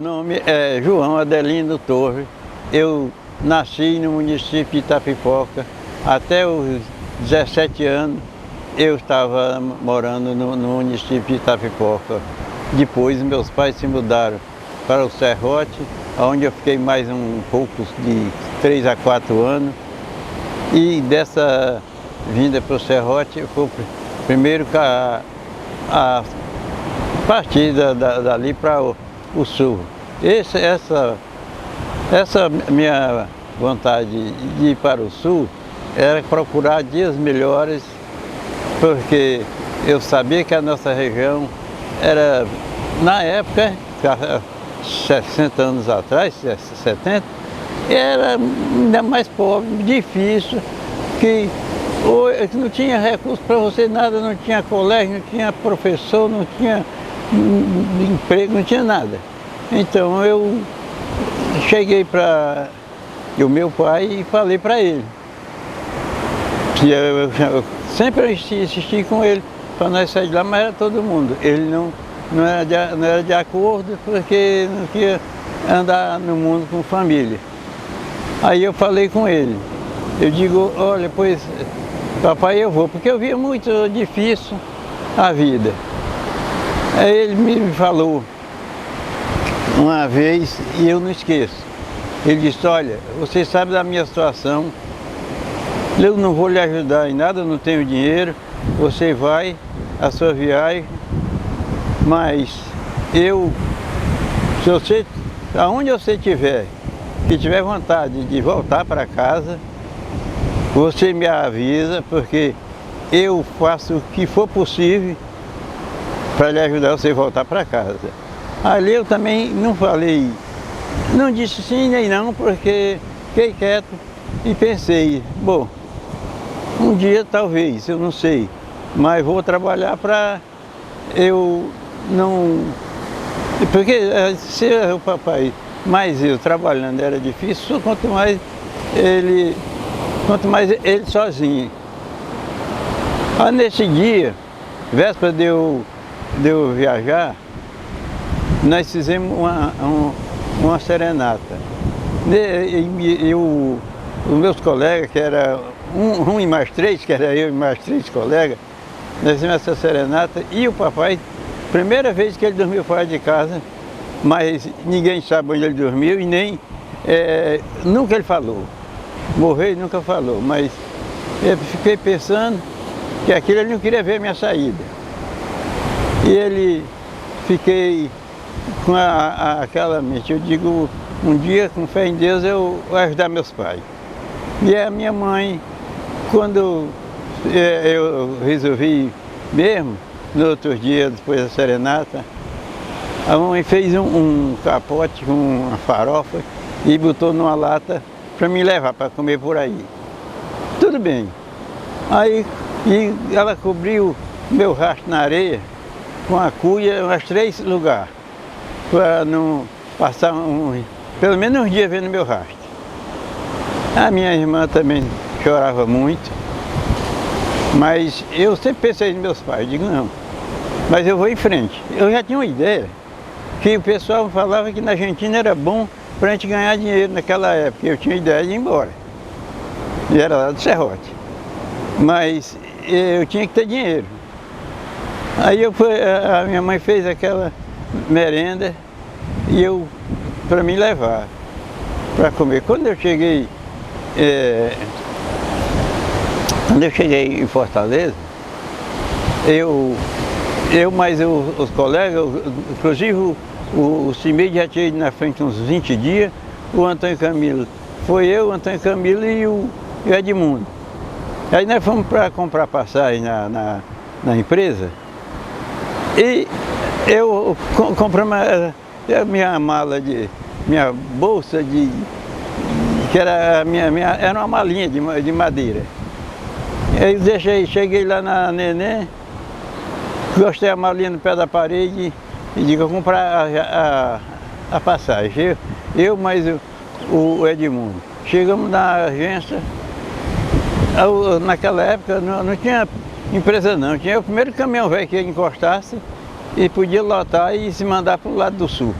Meu nome é João Adelino Torres. Eu nasci no município de Itapipoca. Até os 17 anos eu estava morando no município de Itapipoca. Depois meus pais se mudaram para o Serrote, onde eu fiquei mais um pouco de 3 a 4 anos. E dessa vinda para o Serrote, eu fui primeiro a partir dali para o sul. Essa minha vontade de ir para o sul era procurar dias melhores, porque eu sabia que a nossa região era, na época, 60 anos atrás, 70, era ainda mais pobre, difícil, que não tinha recurso para você nada, não tinha colégio, não tinha professor, não tinha emprego, não tinha nada. Então eu cheguei para o meu pai e falei para ele. Que eu sempre insisti com ele para nós sair de lá, mas era todo mundo. Ele não era de acordo, porque não queria andar no mundo com família. Aí eu falei com ele. Eu digo, olha, pois, papai, eu vou, porque eu via muito difícil a vida. Aí ele me falou uma vez, e eu não esqueço. Ele disse, olha, você sabe da minha situação, eu não vou lhe ajudar em nada, eu não tenho dinheiro, você vai a sua viagem, mas se você, aonde você estiver, se tiver vontade de voltar para casa, você me avisa, porque eu faço o que for possível para lhe ajudar você a voltar para casa. Ali eu também não falei, não disse sim nem não, porque fiquei quieto e pensei, bom, um dia talvez, eu não sei, mas vou trabalhar para eu não... Porque se o papai, mais eu trabalhando era difícil, quanto mais ele sozinho. Aí nesse dia, véspera de eu viajar, nós fizemos uma serenata. E os meus colegas, que era um e mais 3, que era eu e mais 3 colegas, nós fizemos essa serenata e o papai, primeira vez que ele dormiu fora de casa, mas ninguém sabe onde ele dormiu e nem, nunca ele falou. Morreu e nunca falou, mas eu fiquei pensando que aquilo ele não queria ver a minha saída. E ele, fiquei com aquela mente, eu digo, um dia com fé em Deus eu vou ajudar meus pais. E a minha mãe, quando eu resolvi mesmo, no outro dia, depois da serenata, a mãe fez um capote com uma farofa e botou numa lata para me levar para comer por aí. Tudo bem. Aí ela cobriu meu rastro na areia com a cuia, umas 3 lugares, para não passar pelo menos uns dias vendo meu rastro. A minha irmã também chorava muito, mas eu sempre pensei nos meus pais, digo não, mas eu vou em frente. Eu já tinha uma ideia que o pessoal falava que na Argentina era bom para a gente ganhar dinheiro naquela época. Eu tinha ideia de ir embora. E era lá do Serrote. Mas eu tinha que ter dinheiro. Aí a minha mãe fez aquela merenda e para me levar para comer. Quando eu cheguei em Fortaleza, eu mais os colegas, inclusive o Cimide já tinha ido na frente uns 20 dias, o Antônio Camilo. Foi eu, o Antônio Camilo e o Edmundo. Aí nós fomos para comprar passagem na empresa e eu comprei a minha mala, minha bolsa que era era uma malinha de madeira. Aí eu cheguei lá na Neném, gostei da malinha no pé da parede e digo, eu vou comprar a passagem. Eu mais o Edmundo. Chegamos na agência, naquela época não tinha empresa não, tinha o primeiro caminhão velho que encostasse e podia lotar e se mandar para o lado do sul.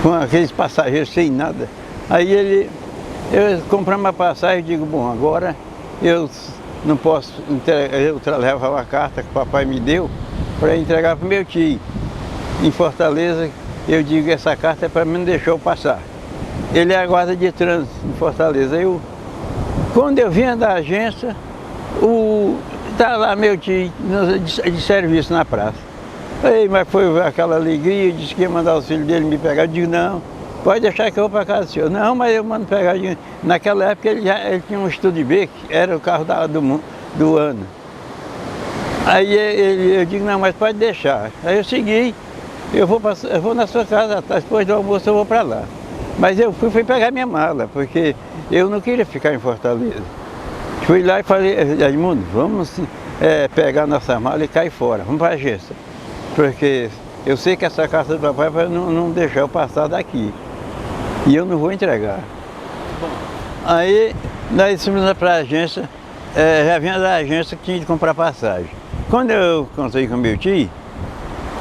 com aqueles passageiros sem nada. Aí eu comprei uma passagem e digo, bom, agora eu não posso entregar, eu levo uma carta que o papai me deu para entregar para o meu tio. Em Fortaleza, eu digo, essa carta é para mim não deixar eu passar. Ele é a guarda de trânsito em Fortaleza. Quando eu vinha da agência, tá lá meu tio de serviço na praça. Aí, mas foi aquela alegria, disse que ia mandar os filhos dele me pegar. Eu digo, não, pode deixar que eu vou para casa do senhor. Não, mas eu mando pegar. Naquela época ele tinha um Studebaker, era o carro do ano. Aí eu digo, não, mas pode deixar. Aí eu segui, eu vou na sua casa, depois do almoço eu vou para lá. Mas eu fui pegar minha mala, porque eu não queria ficar em Fortaleza. Fui lá e falei, Edmundo, vamos pegar nossa mala e cair fora, vamos para a agência. Porque eu sei que essa carta do papai vai não deixar eu passar daqui. E eu não vou entregar. Aí nós fomos para a agência, já vinha da agência que tinha de comprar passagem. Quando eu contei com meu tio,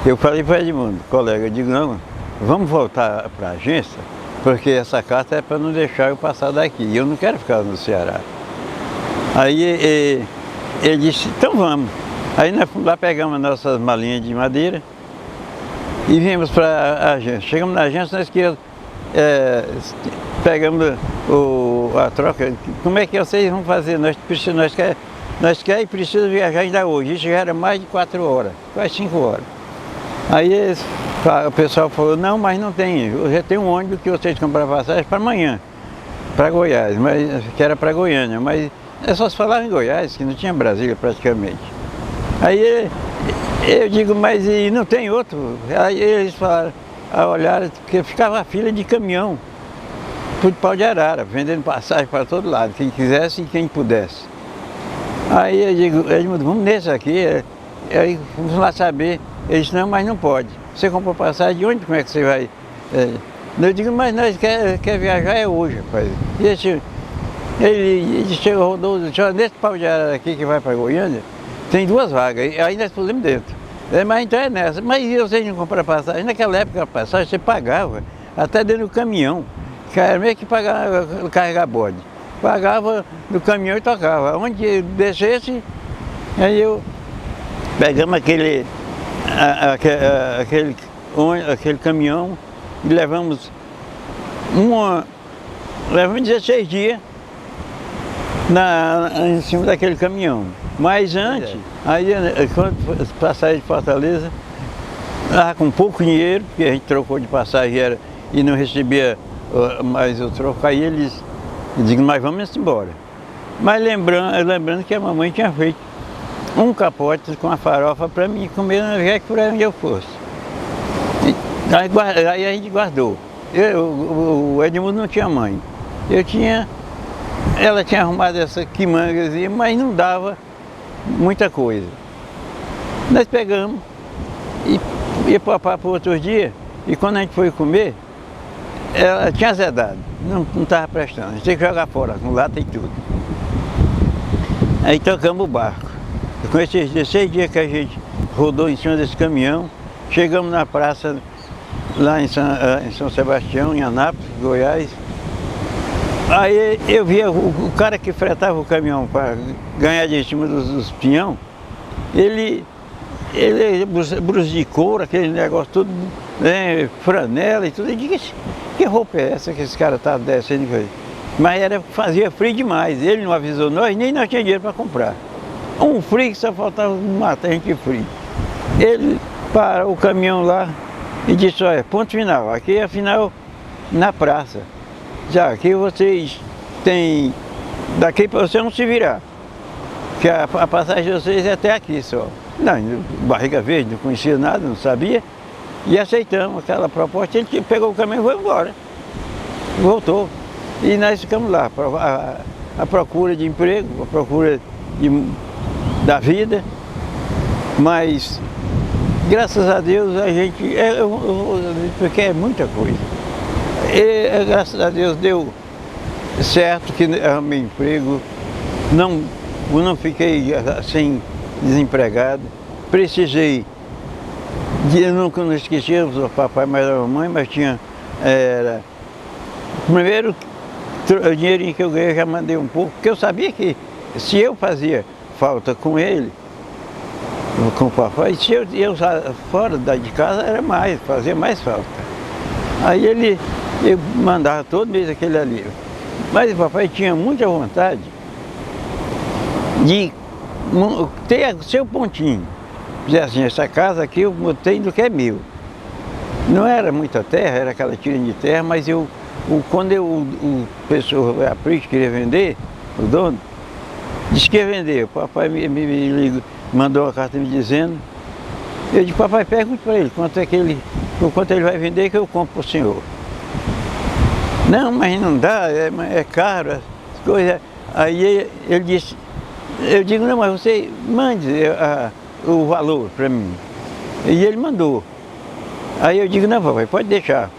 eu falei para Edmundo, colega, eu digo, não, vamos voltar para a agência, porque essa carta é para não deixar eu passar daqui. E eu não quero ficar no Ceará. Aí ele disse, então vamos. Aí nós fomos lá, pegamos nossas malinhas de madeira e viemos para a agência. Chegamos na agência, nós pegamos a troca. Como é que vocês vão fazer? Nós precisamos viajar ainda hoje. Isso já era mais de 4 horas, quase 5 horas. Aí o pessoal falou, não, mas não tem. Já tem um ônibus que vocês compraram passagem para amanhã, para Goiás, que era para Goiânia, mas é só se falava em Goiás, que não tinha Brasília praticamente. Aí eu digo, mas e não tem outro? Aí eles falaram, olharam, porque ficava a fila de caminhão, tudo pau de arara, vendendo passagem para todo lado, quem quisesse e quem pudesse. Aí eu digo, vamos nesse aqui, aí vamos lá saber. Ele disse, não, mas não pode. Você comprou passagem de onde? Como é que você vai? Eu digo, mas nós quer viajar hoje, rapaz. E ele chegou, rodou, nesse pau de arara aqui que vai para Goiânia, tem 2 vagas, aí nós pulamos dentro. Mas então é nessa. Mas e vocês não compraram passagem? Naquela época a passagem você pagava, até dentro do caminhão. Era meio que pagava, carregar bode. Pagava no caminhão e tocava. Onde descesse, aí pegamos aquele caminhão e levamos 16 dias em cima daquele caminhão. Mas antes, aí quando passagem de Fortaleza, estava com pouco dinheiro, porque a gente trocou de passagem e não recebia mais o troco, aí eles disseram, mas vamos embora. Mas lembrando que a mamãe tinha feito um capote com a farofa para mim comer no jeito por onde eu fosse. Aí a gente guardou. O Edmundo não tinha mãe. Ela tinha arrumado essa quimangazinha, mas não dava muita coisa. Nós pegamos e ia para outro dia, e quando a gente foi comer, ela tinha azedado, não estava prestando, a gente tem que jogar fora, com lata e tudo. Aí tocamos o barco. Com esses 16 dias que a gente rodou em cima desse caminhão, chegamos na praça lá em São Sebastião, em Anápolis, Goiás. Aí eu via o cara que fretava o caminhão para ganhar de cima dos pinhão, ele blusa de couro, aquele negócio todo, franela e tudo. Eu disse, que roupa é essa que esse cara está descendo? Mas fazia frio demais, ele não avisou nós, nem nós tínhamos dinheiro para comprar. Um frio que só faltava matar a gente de frio. Ele parou o caminhão lá e disse, olha, ponto final, aqui é final na praça. Já aqui vocês têm, daqui para você não se virar, que a passagem de vocês é até aqui só. Não, barriga verde, não conhecia nada, não sabia, e aceitamos aquela proposta. Ele pegou o caminhão e foi embora, voltou. E nós ficamos lá, a procura de emprego, a procura da vida, mas graças a Deus a gente, porque é muita coisa. E, graças a Deus deu certo que arrumei emprego, não fiquei assim desempregado, precisei, eu nunca esqueci o papai mais a mamãe, mas tinha era... Primeiro, o dinheirinho que eu ganhei eu já mandei um pouco, porque eu sabia que se eu fazia falta com ele, com o papai, se eu fora de casa era mais, fazia mais falta. Aí eu mandava todo mês aquele ali. Mas o papai tinha muita vontade de ter seu pontinho. Dizer assim, essa casa aqui eu botei do que é meu. Não era muita terra, era aquela tirinha de terra, mas quando o pessoa, a Pris queria vender, o dono, disse que ia vender. O papai me ligou, mandou uma carta me dizendo. Eu disse, papai, pergunte para ele quanto ele vai vender que eu compro para o senhor. Não, mas não dá, é caro, as coisas. Aí ele disse, eu digo, não, mas você mande o valor para mim. E ele mandou. Aí eu digo, não, papai, pode deixar,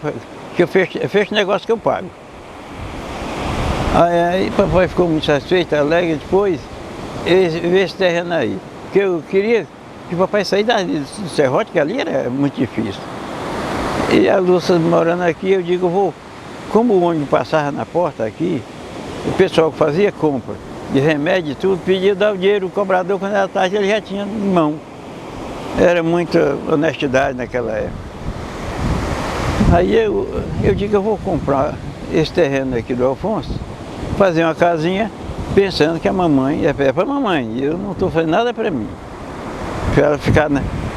que eu fecho negócio que eu pago. Aí papai ficou muito satisfeito, alegre, depois, ver esse terreno aí. Porque eu queria que o papai saísse do serrote, que ali era muito difícil. E a Lúcia morando aqui, eu digo, vou, como o ônibus passava na porta aqui, o pessoal que fazia compra de remédio e tudo, pedia dar o dinheiro, o cobrador, quando era tarde, ele já tinha em mão. Era muita honestidade naquela época. Aí eu digo, eu vou comprar esse terreno aqui do Alfonso, fazer uma casinha, pensando que a mamãe, é para a mamãe, eu não estou fazendo nada para mim. Para ela ficar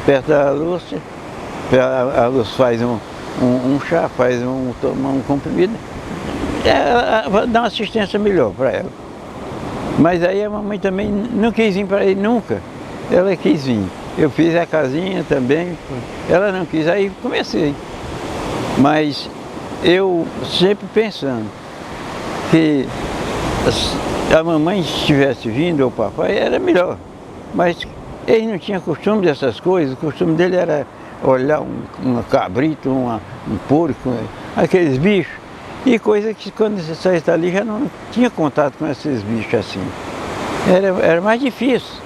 perto da Lúcia, a Lúcia faz um chá, faz um comprimido, vai dar uma assistência melhor para ela. Mas aí a mamãe também não quis vir para ele nunca, ela quis vir. Eu fiz a casinha também, ela não quis, aí comecei. Mas eu sempre pensando que a mamãe estivesse vindo, ou o papai, era melhor. Mas ele não tinha costume dessas coisas, o costume dele era olhar um cabrito, um porco, aqueles bichos. E coisa que quando você saía dali já não tinha contato com esses bichos assim. Era mais difícil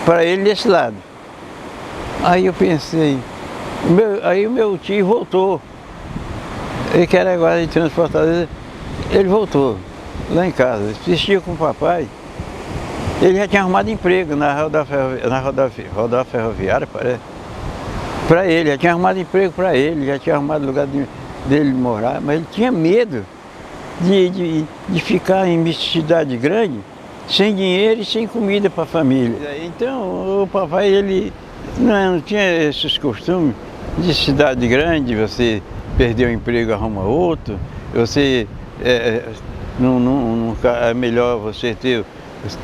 para ele desse lado. Aí eu pensei, aí o meu tio voltou. Ele que era agora de Fortaleza, ele voltou lá em casa, assistia com o papai. Ele já tinha arrumado emprego na rodovia ferroviária, parece. Para ele, já tinha arrumado emprego para ele, já tinha arrumado lugar dele morar, mas ele tinha medo de ficar em cidade grande, sem dinheiro e sem comida para a família. Então o papai, ele não tinha esses costumes de cidade grande, você perder o emprego, arruma outro, você é melhor você ter,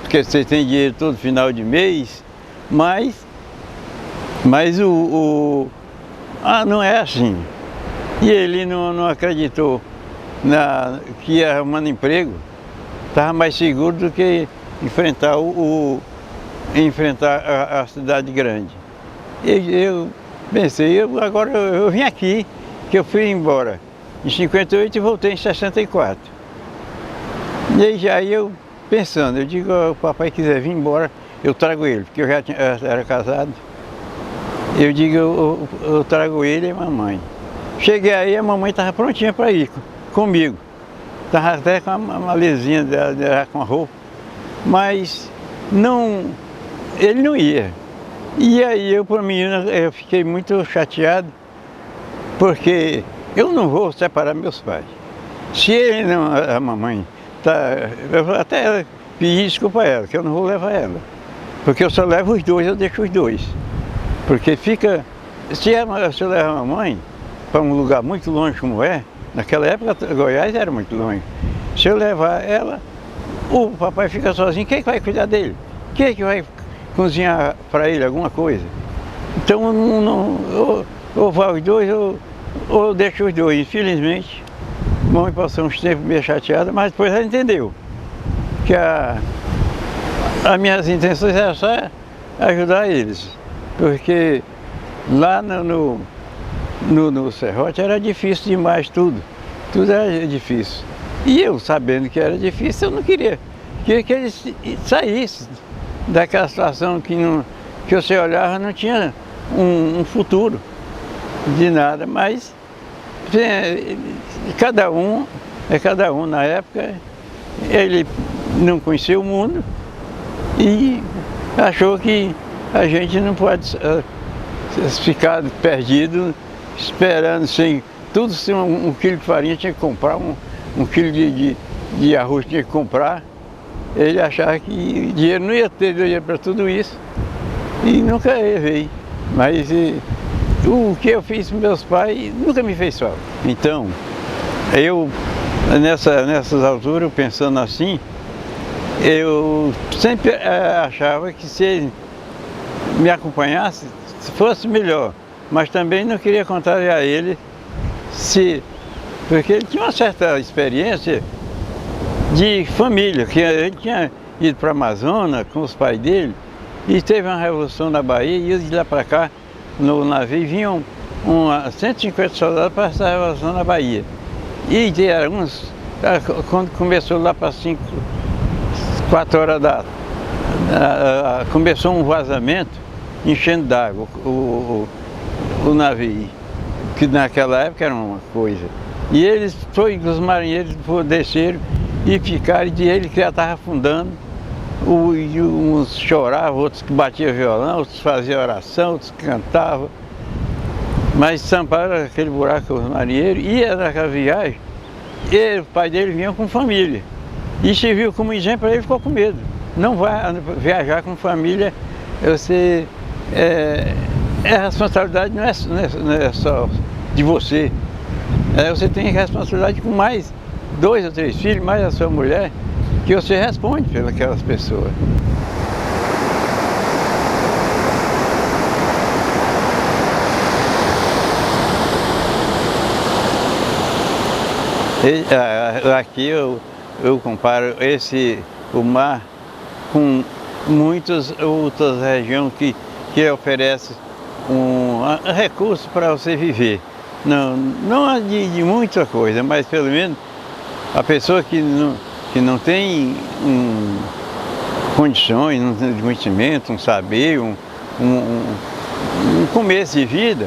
porque você tem dinheiro todo final de mês, mas não é assim. E ele não acreditou que ia arrumando emprego, estava mais seguro do que enfrentar a cidade grande. Eu pensei, agora eu vim aqui, que eu fui embora em 58 e voltei em 64. E aí eu pensando, eu digo, o papai quiser vir embora, eu trago ele, porque eu já era casado. Eu digo, eu trago ele e a mamãe. Cheguei aí, a mamãe estava prontinha para ir comigo. Estava até com a malezinha dela, com a roupa. Mas ele não ia. E aí eu, por mim, eu fiquei muito chateado, porque eu não vou separar meus pais. Se ele não, a mamãe, eu vou até pedir desculpa a ela, que eu não vou levar ela. Porque eu só levo os dois, eu deixo os dois. Porque fica, se eu levar a mamãe para um lugar muito longe como naquela época Goiás era muito longe. Se eu levar ela, o papai fica sozinho, quem vai cuidar dele? Quem vai cozinhar para ele alguma coisa? Então, ou vai os dois, ou eu deixo os dois. Infelizmente, a mamãe passou uns tempos meio chateada, mas depois ela entendeu que as minhas intenções eram só ajudar eles. Porque lá no serrote era difícil demais tudo era difícil. E eu, sabendo que era difícil, eu não queria que eles saíssem daquela situação que você olhava não tinha um futuro de nada, mas cada um, na época, ele não conhecia o mundo e achou que a gente não pode ficar perdido, esperando sem tudo, sem um quilo de farinha tinha que comprar, um quilo de arroz tinha que comprar. Ele achava que dinheiro não ia ter dinheiro para tudo isso e nunca veio. Mas o que eu fiz para meus pais nunca me fez falta. Então, eu, nessas alturas, pensando assim, eu sempre achava que se ele me acompanhasse, fosse melhor. Mas também não queria contrariar ele, porque ele tinha uma certa experiência de família, que ele tinha ido para a Amazônia com os pais dele, e teve uma revolução na Bahia, e de lá para cá, no navio, vinham 150 soldados para essa revolução na Bahia. E quando começou lá para 4 horas começou um vazamento, enchendo d'água o navio, que naquela época era uma coisa. E os marinheiros desceram e ficaram, e ele que já estava afundando. Uns choravam, outros que batiam violão, outros faziam oração, outros cantavam. Mas tamparam aquele buraco os marinheiros, ia naquela viagem, e o pai dele vinha com família. E se viu como exemplo, ele ficou com medo. Não vai viajar com família, a responsabilidade não é só de você. Você tem responsabilidade com mais 2 ou 3 filhos, mais a sua mulher, que você responde pelas pessoas. Aqui eu comparo o mar com muitas outras regiões que oferecem um recurso para você viver. Não de muita coisa, mas pelo menos a pessoa que não tem condições, não tem conhecimento, um saber, um começo de vida,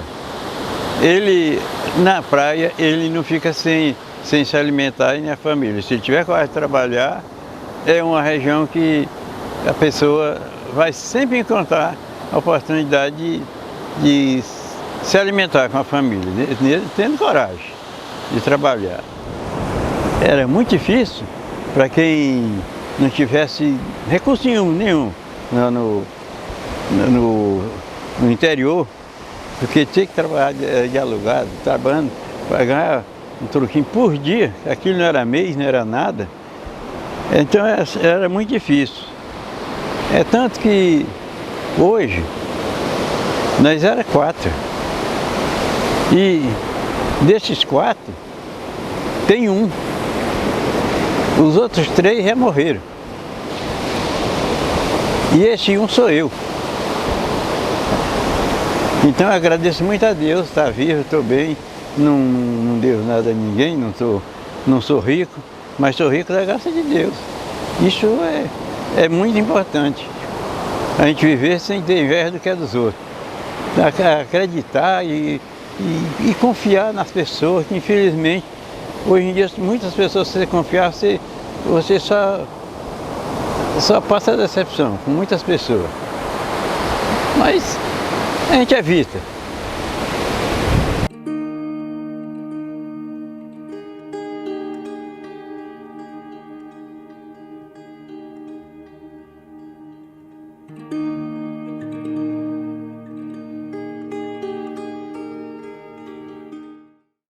ele na praia ele não fica sem se alimentar e nem a família. Se ele tiver coragem de trabalhar, é uma região que a pessoa vai sempre encontrar a oportunidade de se alimentar com a família, tendo coragem de trabalhar. Era muito difícil para quem não tivesse recurso nenhum no interior, porque tinha que trabalhar de alugado, trabalhando para ganhar um troquinho por dia, aquilo não era mês, não era nada. Então era muito difícil. É tanto que hoje nós éramos 4. E desses 4, tem um. Os outros 3 já morreram. E esse um sou eu. Então eu agradeço muito a Deus, estar vivo, estou bem, não devo nada a ninguém, não sou rico, mas sou rico da graça de Deus. Isso é muito importante. A gente viver sem ter inveja do que é dos outros. Acreditar e confiar nas pessoas, que infelizmente, hoje em dia, muitas pessoas, se você confiar, você só passa decepção com muitas pessoas. Mas a gente evita.